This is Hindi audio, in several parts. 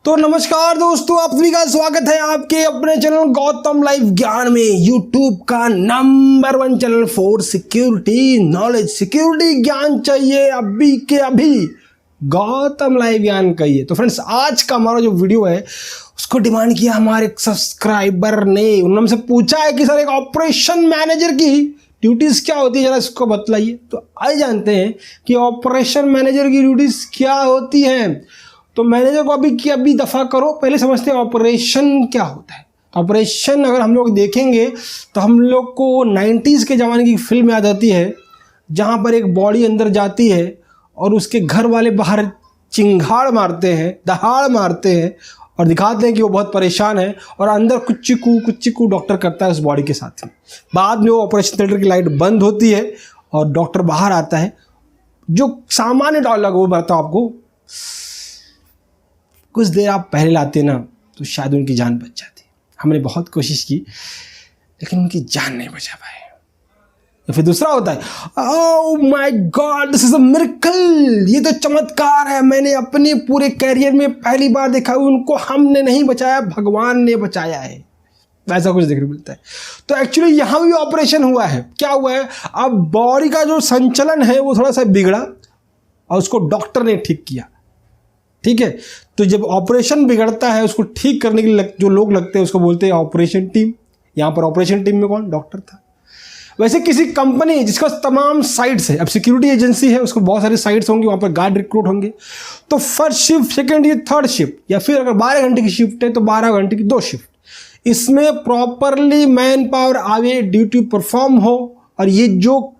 तो नमस्कार दोस्तों, आप सभी का स्वागत है आपके अपने चैनल गौतम लाइव ज्ञान में। यूट्यूब का number 1 channel for security knowledge. Security ज्ञान चाहिए अभी के अभी, गौतम लाइव ज्ञान कहिए। तो फ्रेंड्स, आज का हमारा जो वीडियो है उसको डिमांड किया हमारे एक सब्सक्राइबर ने। उन्होंने हमसे पूछा है कि सर एक ऑपरेशन मैनेजर की ड्यूटीज क्या होती है, जरा इसको बतलाइए। तो आइए जानते हैं कि ऑपरेशन मैनेजर की ड्यूटीज क्या होती हैं। तो मैनेजर को अभी दफ़ा करो, पहले समझते हैं ऑपरेशन क्या होता है। ऑपरेशन अगर हम लोग देखेंगे तो हम लोग को 90s के ज़माने की फिल्म याद आती है, जहाँ पर एक बॉडी अंदर जाती है और उसके घर वाले बाहर चिंगाड़ मारते हैं, दहाड़ मारते हैं और दिखाते हैं कि वो बहुत परेशान है, और अंदर कुच्चिकू डॉक्टर करता है उस बॉडी के साथ में। बाद में वो ऑपरेशन थिएटर की लाइट बंद होती है और डॉक्टर बाहर आता है। जो सामान्य डायलॉग वो बताता हूँ आपको, कुछ देर आप पहले लाते ना तो शायद उनकी जान बच जाती। हमने बहुत कोशिश की लेकिन उनकी जान नहीं बचा पाए। या फिर दूसरा होता है, oh my God this is a miracle, ये तो चमत्कार है, मैंने अपने पूरे कैरियर में पहली बार देखा, उनको हमने नहीं बचाया, भगवान ने बचाया है। ऐसा कुछ देखने को मिलता है। तो एक्चुअली यहाँ भी ऑपरेशन हुआ है। क्या हुआ है, अब बॉडी का जो संचलन है वो थोड़ा सा बिगड़ा और उसको डॉक्टर ने ठीक किया। ठीक है, तो जब ऑपरेशन बिगड़ता है उसको ठीक करने के लिए जो लोग लगते हैं उसको बोलते हैं ऑपरेशन टीम। यहाँ पर ऑपरेशन टीम में कौन? डॉक्टर था। वैसे किसी कंपनी जिसका तमाम साइट्स है, अब सिक्योरिटी एजेंसी है, उसको बहुत सारी साइट्स होंगी, वहाँ पर गार्ड रिक्रूट होंगे। तो फर्स्ट शिफ्ट, सेकेंड या थर्ड शिफ्ट, या फिर अगर 12 घंटे की शिफ्ट है तो 12 घंटे की 2 शिफ्ट, इसमें प्रॉपरली मैन पावर आवे, ड्यूटी परफॉर्म हो। और ये जो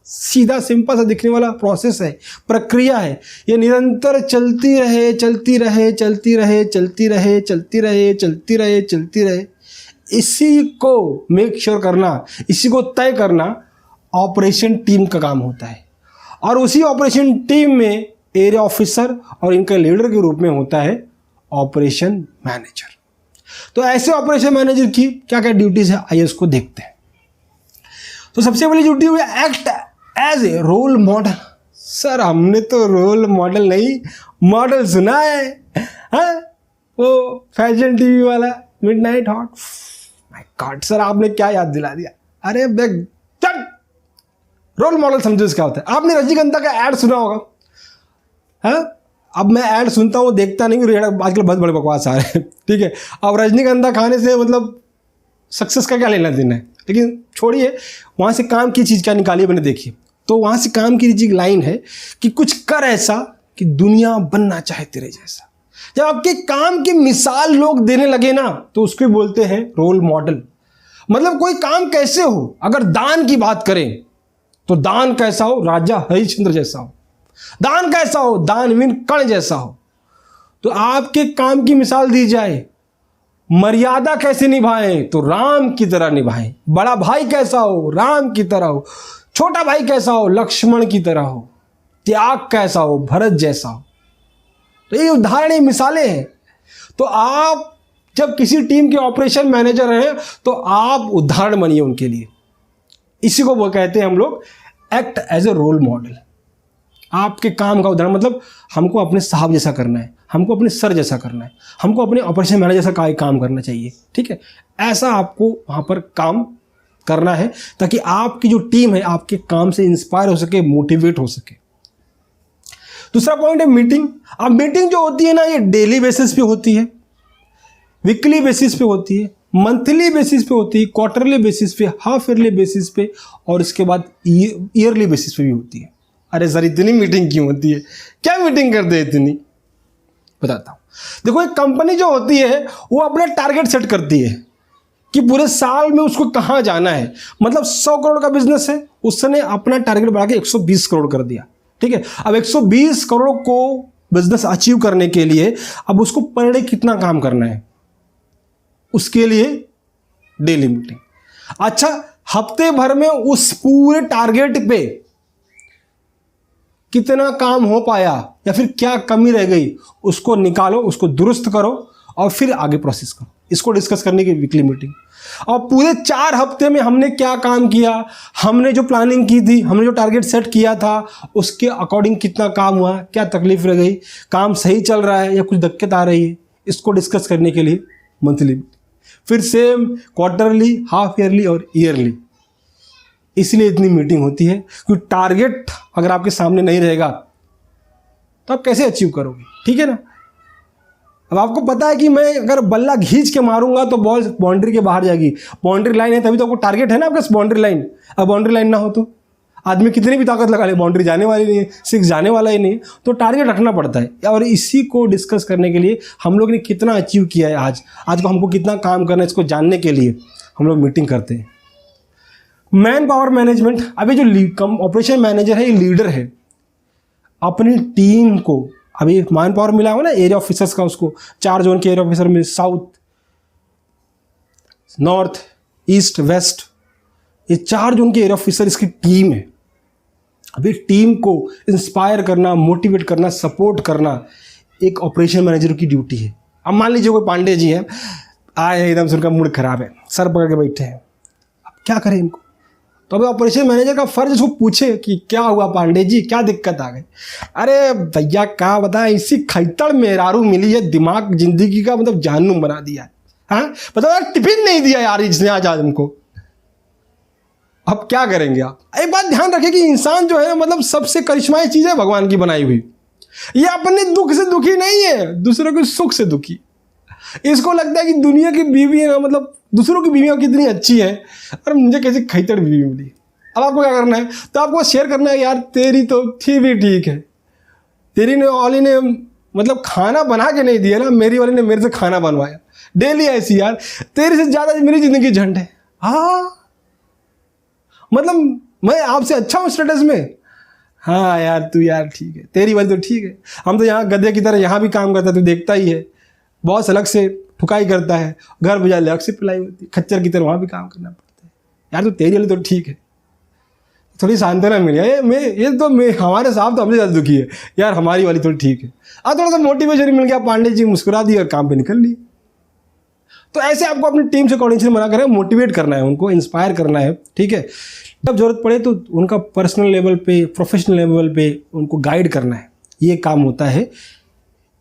सीधा सिंपल सा दिखने वाला प्रोसेस है, प्रक्रिया है, ये निरंतर चलती रहे चलती रहे चलती रहे चलती रहे चलती रहे चलती रहे चलती रहे, इसी को मेक श्योर करना, इसी को तय करना ऑपरेशन टीम का काम होता है। और उसी ऑपरेशन टीम में एरिया ऑफिसर और इनके लीडर के रूप में होता है ऑपरेशन मैनेजर। तो ऐसे ऑपरेशन मैनेजर की क्या क्या ड्यूटीज है, आइए उसको देखते हैं। तो सबसे पहली ड्यूटी हुई act as a role model. Sir हमने तो रोल मॉडल नहीं, मॉडल सुना है, हाँ? वो फैशन टीवी वाला midnight hot. My God sir, आपने क्या याद दिला दिया। अरे चल, रोल मॉडल समझो क्या होता है। आपने रजनीगंधा का ऐड सुना होगा, हाँ? अब मैं ऐड सुनता हूँ, देखता नहीं, आजकल बहुत बड़े बकवास आ रहे हैं। ठीक है, अब रजनीगंधा खाने से मतलब सक्सेस का क्या लेना देना है, लेकिन छोड़िए, वहाँ से काम की चीज़ क्या निकाली मैंने देखी। तो वहाँ से काम की चीज़ लाइन है कि कुछ कर ऐसा कि दुनिया बनना चाहे तेरे जैसा। जब आपके काम की मिसाल लोग देने लगे ना तो उसको बोलते हैं रोल मॉडल। मतलब कोई काम कैसे हो, अगर दान की बात करें तो दान कैसा हो, राजा हरिश्चंद्र जैसा हो। दान कैसा हो, दानवीर कर्ण जैसा हो। तो आपके काम की मिसाल दी जाए, मर्यादा कैसे निभाएं तो राम की तरह निभाएं। बड़ा भाई कैसा हो, राम की तरह हो। छोटा भाई कैसा हो, लक्ष्मण की तरह हो। त्याग कैसा हो, भरत जैसा हो। तो ये उदाहरण, ये मिसालें हैं। तो आप जब किसी टीम के ऑपरेशन मैनेजर हैं तो आप उदाहरण बनिए उनके लिए। इसी को वो कहते हैं हम लोग act as a role model. आपके काम का उदाहरण, मतलब हमको अपने साहब जैसा करना है, हमको अपने सर जैसा करना है, हमको अपने ऑपरेशन मैनेजर जैसा काम करना चाहिए। ठीक है, ऐसा आपको वहाँ पर काम करना है ताकि आपकी जो टीम है आपके काम से इंस्पायर हो सके, मोटिवेट हो सके। दूसरा पॉइंट है मीटिंग। अब मीटिंग जो होती है ना, ये डेली बेसिस पे होती है, वीकली बेसिस पे होती है, मंथली बेसिस पे होती है, क्वार्टरली बेसिस पे, हाफ ईयरली बेसिस पे, और इसके बाद ईयरली बेसिस पे भी होती है। अरे सर इतनी मीटिंग क्यों होती है, क्या मीटिंग करते हैं इतनी, बताता हूँ। देखो, एक कंपनी जो होती है वो अपना टारगेट सेट करती है कि पूरे साल में उसको कहाँ जाना है। मतलब 100 करोड़ का बिजनेस है, उसने अपना टारगेट बढ़ा के 120 करोड़ कर दिया। ठीक है, अब 120 करोड़ को बिजनेस अचीव करने के लिए अब उसको पर डे कितना काम करना है, उसके लिए डेली मीटिंग। अच्छा, हफ्ते भर में उस पूरे टारगेट पे कितना काम हो पाया या फिर क्या कमी रह गई, उसको निकालो, उसको दुरुस्त करो और फिर आगे प्रोसेस करो। इसको डिस्कस करने की वीकली मीटिंग। और पूरे 4 हफ्ते में हमने क्या काम किया, हमने जो प्लानिंग की थी, हमने जो टारगेट सेट किया था, उसके अकॉर्डिंग कितना काम हुआ, क्या तकलीफ रह गई, काम सही चल रहा है या कुछ दिक्कत आ रही है, इसको डिस्कस करने के लिए मंथली, फिर सेम क्वार्टरली, हाफ ईयरली और ईयरली। इसलिए इतनी मीटिंग होती है, क्योंकि टारगेट अगर आपके सामने नहीं रहेगा तो आप कैसे अचीव करोगे, ठीक है ना। अब आपको पता है कि मैं अगर बल्ला खींच के मारूंगा तो बॉल बाउंड्री के बाहर जाएगी, बाउंड्री लाइन है तभी तो आपको टारगेट है ना आपका बाउंड्री लाइन। अब बाउंड्री लाइन ना हो तो आदमी कितनी भी ताकत लगा ले, बाउंड्री जाने वाली नहीं है, सिक्स जाने वाला ही नहीं, तो टारगेट रखना पड़ता है। और इसी को डिस्कस करने के लिए हम लोग ने कितना अचीव किया है आज को हमको कितना काम करना है, इसको जानने के लिए हम लोग मीटिंग करते हैं। मैन पावर मैनेजमेंट, अभी जो ऑपरेशन मैनेजर है ये लीडर है, अपनी टीम को, अभी मैन पावर मिला हो ना एरिया ऑफिसर्स का, उसको 4 जोन के एरिया ऑफिसर में, साउथ, नॉर्थ, ईस्ट, वेस्ट, ये 4 जोन के एरिया ऑफिसर इसकी टीम है। अभी टीम को इंस्पायर करना, मोटिवेट करना, सपोर्ट करना एक ऑपरेशन मैनेजर की ड्यूटी है। अब मान लीजिए कोई पांडे जी हैं, आए हैं एकदम से, उनका मूड खराब है, सर पकड़ के बैठे हैं, अब क्या करें इनको। तो अभी ऑपरेशन मैनेजर का फर्ज उसको पूछे कि क्या हुआ पांडे जी, क्या दिक्कत आ गई। अरे भैया क्या बताएं, इसी खैतड़ मेहरारू मिली है, दिमाग जिंदगी का मतलब जानू बना दिया है। हाँ बताओ यार, टिफिन नहीं दिया यार इसने आज हमको, अब क्या करेंगे आप। एक बात ध्यान रखें कि इंसान जो है मतलब सबसे करिश्माई चीज़ है भगवान की बनाई हुई। ये अपने दुख से दुखी नहीं है, दूसरों के सुख से दुखी। इसको लगता है कि दुनिया की बीवी है ना, मतलब दूसरों की बीवियाँ कितनी अच्छी है, और मुझे कैसे खैतड़ बीवी मिली। अब आपको क्या करना है, तो आपको शेयर करना है, यार तेरी तो थी भी ठीक है, तेरी ने वाली ने मतलब खाना बना के नहीं दिया ना, मेरी वाली ने मेरे से खाना बनवाया, डेली ऐसी यार, तेरे से ज़्यादा मेरी ज़िंदगी झंड है। हाँ मतलब मैं आपसे अच्छा हूँ स्टेटस में, हाँ यार तू यार ठीक है, तेरी वाली तो ठीक है, हम तो यहाँ गधे की तरह यहाँ भी काम करता है, तू देखता ही है, बॉस अलग से ठुकाई करता है, घर बजा अलग से पिलाई होती है, खच्चर की तरह वहाँ भी काम करना पड़ता है। यार तो तेरी वाली तो ठीक है, थोड़ी सांत्वना मिली है। हमारे साहब तो हमसे ज़्यादा दुखी है यार, हमारी वाली तो ठीक है। थोड़ा सा मोटिवेशन मिल गया, पांडे जी मुस्कुरा दिए और काम पे निकल लिए। तो ऐसे आपको अपनी टीम से कोऑर्डिनेशन बना कर मोटिवेट करना है, उनको इंस्पायर करना है, ठीक है। जब जरूरत पड़े तो उनका पर्सनल लेवल पे, प्रोफेशनल लेवल पे उनको गाइड करना है। ये काम होता है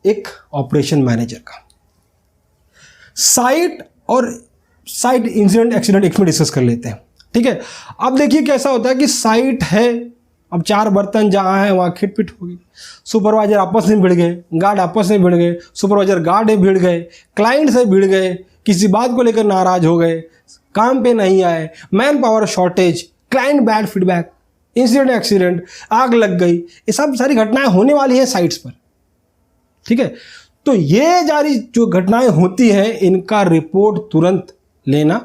एक ऑपरेशन मैनेजर का। साइट और साइट इंसिडेंट एक्सीडेंट एक में डिस्कस कर लेते हैं, ठीक है। अब देखिए कैसा होता है कि साइट है, अब 4 बर्तन जहाँ है वहाँ खिटपिट होगी, सुपरवाइजर आपस में भिड़ गए, गार्ड आपस में भिड़ गए, सुपरवाइजर गार्ड में भिड़ गए, क्लाइंट से भिड़ गए, किसी बात को लेकर नाराज हो गए, काम पे नहीं आए, man power shortage, client bad feedback, incident accident, आग लग गई, ये सब सारी घटनाएं होने वाली हैं साइट्स पर, ठीक है। तो ये जारी जो घटनाएं होती हैं इनका रिपोर्ट तुरंत लेना,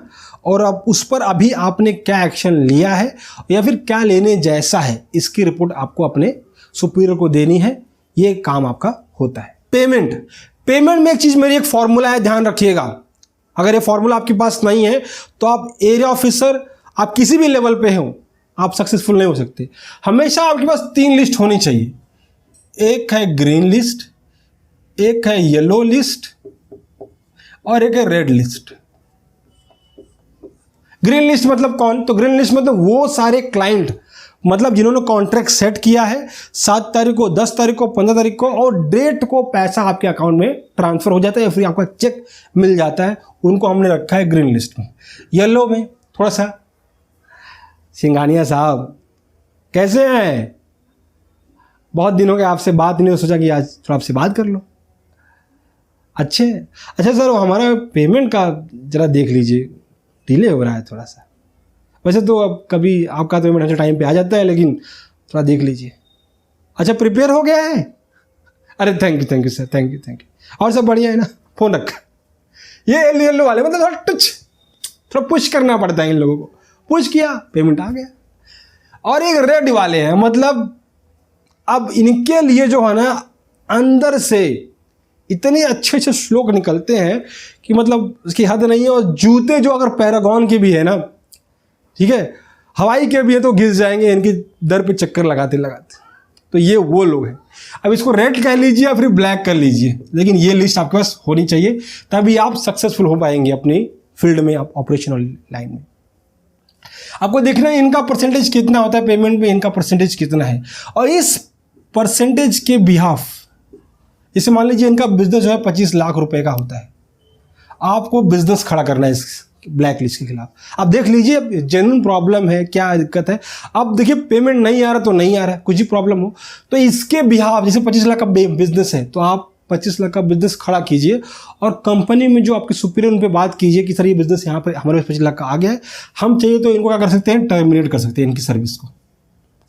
और अब उस पर अभी आपने क्या एक्शन लिया है या फिर क्या लेने जैसा है, इसकी रिपोर्ट आपको अपने सुपीरियर को देनी है। ये काम आपका होता है। पेमेंट में एक चीज़, मेरी एक फॉर्मूला है, ध्यान रखिएगा। अगर ये फॉर्मूला आपके पास नहीं है तो आप एरिया ऑफिसर, आप किसी भी लेवल पे हो, आप सक्सेसफुल नहीं हो सकते। हमेशा आपके पास 3 लिस्ट होनी चाहिए, एक है ग्रीन लिस्ट, एक है येलो लिस्ट और एक है रेड लिस्ट। ग्रीन लिस्ट मतलब कौन, तो ग्रीन लिस्ट मतलब वो सारे क्लाइंट, मतलब जिन्होंने कॉन्ट्रैक्ट सेट किया है 7 तारीख को, 10 तारीख को, 15 तारीख को, और डेट को पैसा आपके अकाउंट में ट्रांसफर हो जाता है या फिर आपका चेक मिल जाता है, उनको हमने रखा है ग्रीन लिस्ट में। येलो में थोड़ा सा, सिंघानिया साहब कैसे हैं, बहुत दिन हो गए आपसे बात नहीं, सोचा कि आज थोड़ा आपसे बात कर लो। अच्छा सर, हमारा पेमेंट का जरा देख लीजिए, डिले हो रहा है थोड़ा सा। वैसे तो अब कभी आपका पेमेंट हमेशा टाइम पे आ जाता है, लेकिन थोड़ा देख लीजिए। अच्छा प्रिपेयर हो गया है, अरे thank you sir, thank you. और सब बढ़िया है ना, फ़ोन रखा। ये येलो वाले मतलब थोड़ा टच, थोड़ा पुश करना पड़ता है इन लोगों को, पुश किया पेमेंट आ गया। और एक रेड वाले हैं, मतलब अब इनके लिए जो है ना अंदर से इतने अच्छे श्लोक निकलते हैं कि मतलब उसकी हद नहीं है। और जूते जो अगर पैरागॉन के भी है ना, ठीक है, हवाई के भी है तो घिस जाएंगे इनकी दर पे चक्कर लगाते लगाते। तो ये वो लोग हैं। अब इसको रेड कह लीजिए या फिर ब्लैक कर लीजिए, लेकिन ये लिस्ट आपके पास होनी चाहिए, तभी आप सक्सेसफुल हो पाएंगे अपनी फील्ड में, आप ऑपरेशनल लाइन में। आपको देखना है इनका परसेंटेज कितना होता है पेमेंट में, इनका परसेंटेज कितना है, और इस परसेंटेज के बिहाफ, जैसे मान लीजिए इनका बिजनेस जो है 25 लाख रुपए का होता है, आपको बिजनेस खड़ा करना है इस ब्लैक लिस्ट के खिलाफ। अब देख लीजिए जेन्युइन प्रॉब्लम है, क्या दिक्कत है। अब देखिए पेमेंट नहीं आ रहा तो नहीं आ रहा है, कुछ ही प्रॉब्लम हो तो इसके बिहाफ, जैसे 25 लाख का बिजनेस है तो आप 25 लाख का बिजनेस खड़ा कीजिए और कंपनी में जो आपके सुपीरियर उन पर बात कीजिए कि सर ये बिजनेस यहाँ पर हमारे 25 लाख का आ गया है, हम चाहिए तो इनको क्या कर सकते हैं, टर्मिनेट कर सकते हैं इनकी सर्विस को,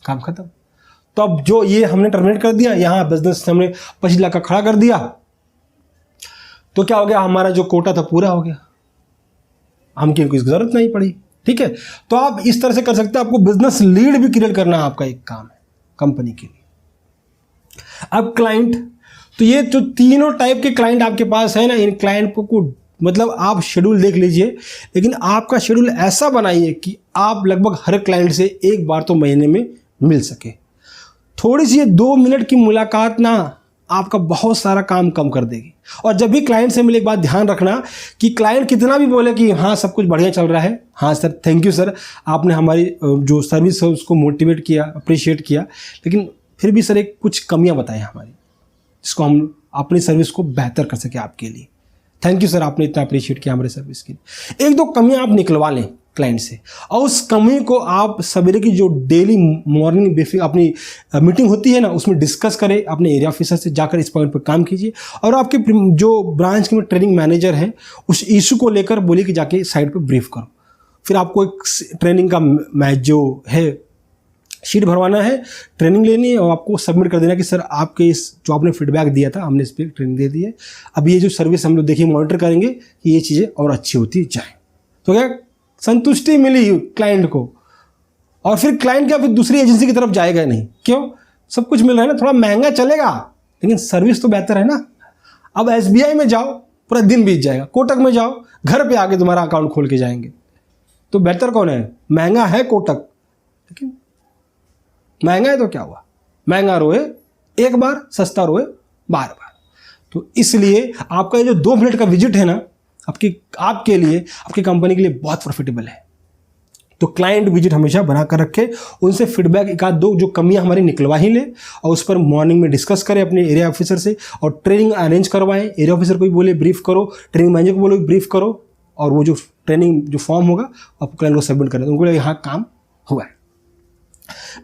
काम खत्म। तो अब जो ये हमने टर्मिनेट कर दिया, यहाँ बिजनेस हमने 25 लाख का खड़ा कर दिया, तो क्या हो गया, हमारा जो कोटा था पूरा हो गया, हमको इसकी जरूरत नहीं पड़ी। ठीक है, तो आप इस तरह से कर सकते हैं। आपको बिजनेस लीड भी क्रिएट करना आपका एक काम है कंपनी के लिए। अब क्लाइंट, तो ये जो तीनों टाइप के क्लाइंट आपके पास है ना, इन क्लाइंट को मतलब आप शेड्यूल देख लीजिए, लेकिन आपका शेड्यूल ऐसा बनाइए कि आप लगभग हर क्लाइंट से एक बार तो महीने में मिल सके। थोड़ी सी 2 मिनट की मुलाकात ना आपका बहुत सारा काम कम कर देगी। और जब भी क्लाइंट से मिले एक बात ध्यान रखना कि क्लाइंट कितना भी बोले कि हाँ सब कुछ बढ़िया चल रहा है, हाँ सर थैंक यू सर, आपने हमारी जो सर्विस है उसको मोटिवेट किया, अप्रिशिएट किया, लेकिन फिर भी सर एक कुछ कमियां बताएं हमारी, जिसको हम अपनी सर्विस को बेहतर कर सके आपके लिए। थैंक यू सर, आपने इतना अप्रिशिएट किया हमारे सर्विस के लिए। 1-2 कमियां आप निकलवा लें क्लाइंट से, और उस कमी को आप सवेरे की जो डेली मॉर्निंग ब्रीफिंग अपनी मीटिंग होती है ना, उसमें डिस्कस करें, अपने एरिया ऑफिसर से जाकर इस पॉइंट पर काम कीजिए। और आपके जो ब्रांच के में ट्रेनिंग मैनेजर हैं उस इशू को लेकर बोलिए कि जाके साइड पर ब्रीफ करो। फिर आपको एक ट्रेनिंग का जो है शीट भरवाना है, ट्रेनिंग लेनी है और आपको सबमिट कर देना कि सर आपके इस जो आपने फीडबैक दिया था हमने इस पर ट्रेनिंग दे दी है, अब ये जो सर्विस हम लोग देखिए मॉनिटर करेंगे कि ये चीज़ें और अच्छी होती जाए। तो क्या संतुष्टि मिली क्लाइंट को, और फिर क्लाइंट क्या फिर दूसरी एजेंसी की तरफ जाएगा नहीं, क्यों, सब कुछ मिल रहा है ना, थोड़ा महंगा चलेगा लेकिन सर्विस तो बेहतर है ना। अब SBI में जाओ पूरा दिन बीत जाएगा, कोटक में जाओ घर पे आके तुम्हारा अकाउंट खोल के जाएंगे, तो बेहतर कौन है, महंगा है कोटक, लेकिन महंगा है तो क्या हुआ, महंगा रोए एक बार, सस्ता रोए बार बार। तो इसलिए आपका ये जो 2 मिनट का विजिट है ना, आपके लिए, आपकी कंपनी के लिए बहुत प्रॉफिटेबल है। तो क्लाइंट विजिट हमेशा बना कर रखे, उनसे फीडबैक 1-2 जो कमियां हमारी निकलवा ही ले, और उस पर मॉर्निंग में डिस्कस करें अपने एरिया ऑफिसर से, और ट्रेनिंग अरेंज करवाएं। एरिया ऑफिसर को भी बोले ब्रीफ करो, ट्रेनिंग मैनेजर को बोले ब्रीफ करो, और वो जो ट्रेनिंग जो फॉर्म होगा आपको क्लाइंट को सबमिट करना है, उनको यहाँ काम हुआ है।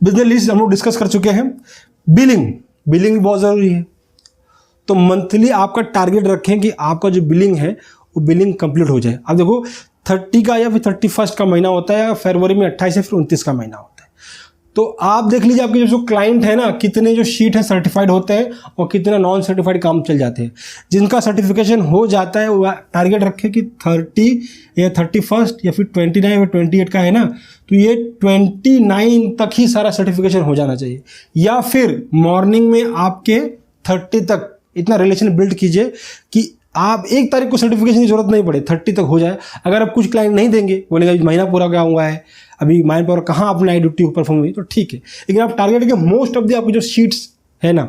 बिजनेस लिस्ट हम लोग डिस्कस कर चुके हैं। बिलिंग भी बहुत ज़रूरी है। तो मंथली आपका टारगेट रखें कि आपका जो बिलिंग है वो बिलिंग कंप्लीट हो जाए। अब देखो 30 का या फिर 31 का महीना होता है, या फरवरी में 28 या फिर 29 का महीना होता है। तो आप देख लीजिए आपके जो क्लाइंट है ना, कितने जो शीट है सर्टिफाइड होते हैं और कितना नॉन सर्टिफाइड काम चल जाते हैं। जिनका सर्टिफिकेशन हो जाता है वो टारगेट रखे कि 30 या 31 या फिर 29 या 28 का है ना, तो ये 29 तक ही सारा सर्टिफिकेशन हो जाना चाहिए, या फिर मॉर्निंग में आपके 30 तक इतना रिलेशन बिल्ड कीजिए कि आप 1 तारीख को सर्टिफिकेशन की जरूरत नहीं पड़े, 30 तक हो जाए। अगर आप कुछ क्लाइंट नहीं देंगे, बोलेगा महीना पूरा क्या हुआ है, अभी मैन पावर कहाँ अपनी नाइट ड्यूटी परफॉर्म हुई, तो ठीक है। लेकिन आप टारगेट के मोस्ट ऑफ द आपकी जो शीट्स है ना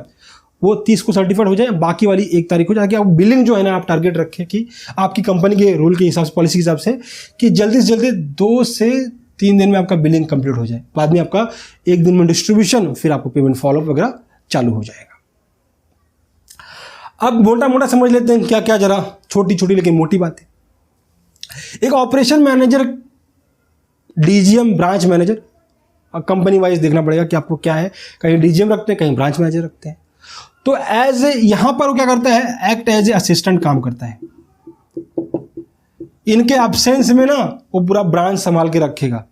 वो 30 को सर्टिफाइड हो जाए, बाकी वाली 1 तारीख को जाके आप बिलिंग जो है ना आप टारगेट रखें कि आपकी कंपनी के रूल के हिसाब से, पॉलिसी के हिसाब से, कि जल्दी से जल्दी 2 से 3 दिन में आपका बिलिंग कंप्लीट हो जाए। बाद में आपका 1 दिन में डिस्ट्रीब्यूशन, फिर आपको पेमेंट फॉलोअप वगैरह चालू हो जाएगा। अब मोटा मोटा समझ लेते हैं क्या क्या, जरा छोटी छोटी लेकिन मोटी बातें। एक operation manager, DGM, branch manager, company wise देखना पड़ेगा कि आपको क्या है, कहीं DGM रखते हैं, कहीं ब्रांच मैनेजर रखते हैं। तो एज ए यहां पर वो क्या करता है, एक्ट एज ए असिस्टेंट काम करता है। इनके एब्सेंस में ना वो पूरा ब्रांच संभाल के रखेगा।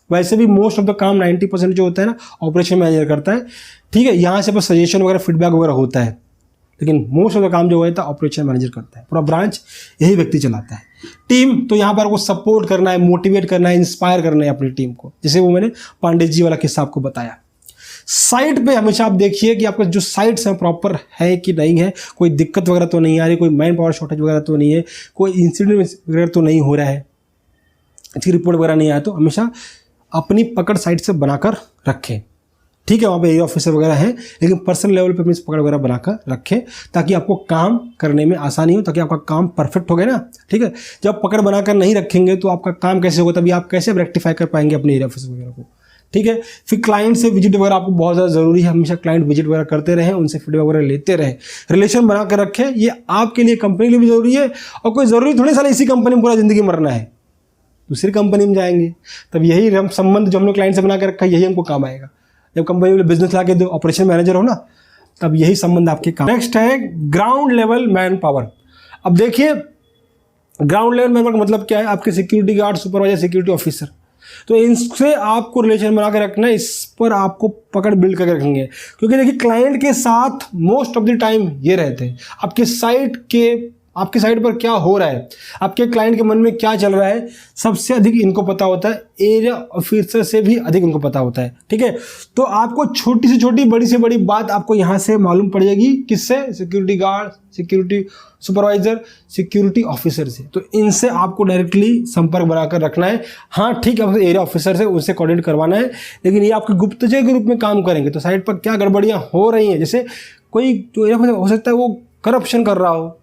वैसे भी मोस्ट ऑफ द काम 90% जो होता है ना ऑपरेशन मैनेजर करता है, ठीक है। यहाँ से बस सजेशन वगैरह फीडबैक वगैरह होता है, लेकिन मोस्ट ऑफ द काम जो होता है ऑपरेशन मैनेजर करता है। पूरा ब्रांच यही व्यक्ति चलाता है। टीम, तो यहाँ पर आपको सपोर्ट करना है, मोटिवेट करना है, इंस्पायर करना है अपनी टीम को, जैसे वो मैंने पांडे जी वाला किस्सा आपको बताया। साइट पे हमेशा आप देखिए कि आपका जो साइट्स हैं प्रॉपर है कि नहीं है, कोई दिक्कत वगैरह तो नहीं आ रही, कोई मैन पावर शॉर्टेज वगैरह तो नहीं है, कोई इंसिडेंट वगैरह तो नहीं हो रहा है, इसकी रिपोर्ट वगैरह नहीं आया, तो हमेशा अपनी पकड़ साइट से बनाकर रखें, ठीक है। वहाँ पे एरिया ऑफिसर वगैरह हैं, लेकिन पर्सनल लेवल पे अपनी पकड़ वगैरह बनाकर रखें ताकि आपको काम करने में आसानी हो, ताकि आपका काम परफेक्ट हो गया ना, ठीक है। जब पकड़ बनाकर नहीं रखेंगे तो आपका काम कैसे होगा, तभी आप कैसे रेक्टिफाई कर पाएंगे अपने एरिया ऑफिसर वगैरह को। ठीक है। फिर क्लाइंट से विजिट वगैरह आपको बहुत ज़्यादा ज़रूरी है, हमेशा क्लाइंट विजिट वगैरह करते रहें, उनसे फीडबैक वगैरह लेते रहें, रिलेशन बना कर रखें। ये आपके लिए, कंपनी के लिए भी ज़रूरी है, और कोई ज़रूरी थोड़ी साला इसी कंपनी में पूरा ज़िंदगी मरना है, दूसरी कंपनी में जाएंगे तब यही हम संबंध जो हमने क्लाइंट से बना कर रखा है यही हमको काम आएगा। जब कंपनी में बिजनेस ला के दो ऑपरेशन मैनेजर हो ना, तब यही संबंध आपके काम। नेक्स्ट है ग्राउंड लेवल मैन पावर। अब देखिए ग्राउंड लेवल मैन पावर का मतलब क्या है, आपके security guard, supervisor, security officer, तो इनसे आपको रिलेशन बना के रखना है, इस पर आपको पकड़ बिल्ड करके रखेंगे। क्योंकि देखिए क्लाइंट के साथ मोस्ट ऑफ द टाइम ये रहते हैं, आपके साइड पर क्या हो रहा है, आपके क्लाइंट के मन में क्या चल रहा है, सबसे अधिक इनको पता होता है, एरिया ऑफिसर से भी अधिक इनको पता होता है, ठीक है। तो आपको छोटी से छोटी, बड़ी से बड़ी बात आपको यहाँ से मालूम पड़ जाएगी, किससे, security guard, security supervisor, security officer से। तो इनसे आपको डायरेक्टली संपर्क बनाकर रखना है। हाँ ठीक है, एरिया ऑफिसर से उनसे कोऑर्डिनेट करवाना है, लेकिन ये आपके गुप्तचर के रूप में काम करेंगे। तो साइड पर क्या गड़बड़ियाँ हो रही हैं, जैसे कोई जो एरिया ऑफिसर हो सकता है वो करप्शन कर रहा हो,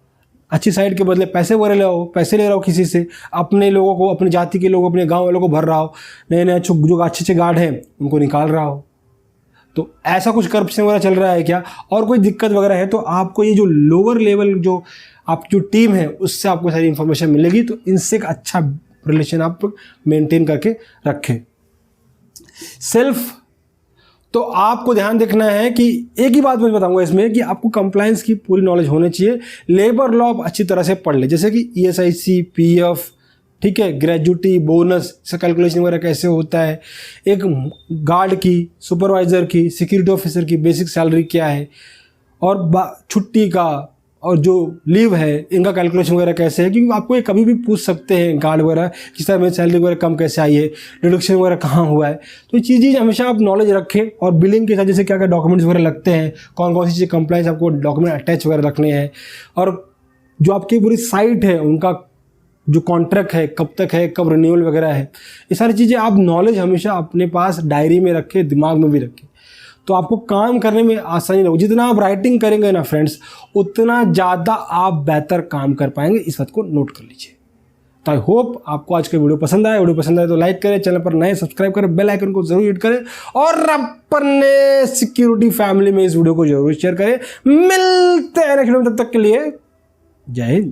अच्छी साइड के बदले पैसे वगैरह ले रहा हो किसी से, अपने लोगों को, अपनी जाति के लोगों, अपने गांव वालों को भर रहा हो, नए नए जो अच्छे गार्ड हैं उनको निकाल रहा हो, तो ऐसा कुछ करप्शन वगैरह चल रहा है क्या, और कोई दिक्कत वगैरह है, तो आपको ये जो लोअर लेवल जो आपकी जो टीम है उससे आपको सारी इन्फॉर्मेशन मिलेगी। तो इनसे एक अच्छा रिलेशन आप मेंटेन करके रखें। सेल्फ, तो आपको ध्यान देखना है कि एक ही बात मैं बताऊंगा इसमें कि आपको कंप्लायंस की पूरी नॉलेज होनी चाहिए। लेबर लॉ आप अच्छी तरह से पढ़ ले, जैसे कि ESIC, PF, ठीक है, ग्रेजुटी, बोनस से कैलकुलेशन वगैरह कैसे होता है, एक गार्ड की, सुपरवाइजर की, सिक्योरिटी ऑफिसर की बेसिक सैलरी क्या है, और छुट्टी का और जो लीव है इनका कैलकुलेशन वगैरह कैसे है, क्योंकि आपको ये कभी भी पूछ सकते हैं गार्ड वगैरह, किस तरह में सैलरी वगैरह कम कैसे आई है, डिडक्शन वगैरह कहाँ हुआ है। तो ये चीज़ हमेशा आप नॉलेज रखें। और बिलिंग के साथ जैसे क्या क्या डॉक्यूमेंट्स वगैरह लगते हैं, कौन कौन सी चीज़ कंप्लायंस आपको डॉक्यूमेंट अटैच वगैरह रखने हैं, और जो आपकी पूरी साइट है उनका जो कॉन्ट्रैक्ट है कब तक है, कब रिन्यूअल वगैरह है, ये सारी चीज़ें आप नॉलेज हमेशा अपने पास डायरी में रखें, दिमाग में भी रखें, तो आपको काम करने में आसानी होगी। जितना आप राइटिंग करेंगे ना फ्रेंड्स, उतना ज़्यादा आप बेहतर काम कर पाएंगे। इस बात को नोट कर लीजिए। तो आई होप आपको आज का वीडियो पसंद आए। वीडियो पसंद आए तो लाइक करें, चैनल पर नए सब्सक्राइब करें, बेल आइकन को जरूर हिट करें, और अपने सिक्योरिटी फैमिली में इस वीडियो को जरूर शेयर करें। मिलते हैं नेक्स्ट वीडियो में, तब तक के लिए जय हिंद।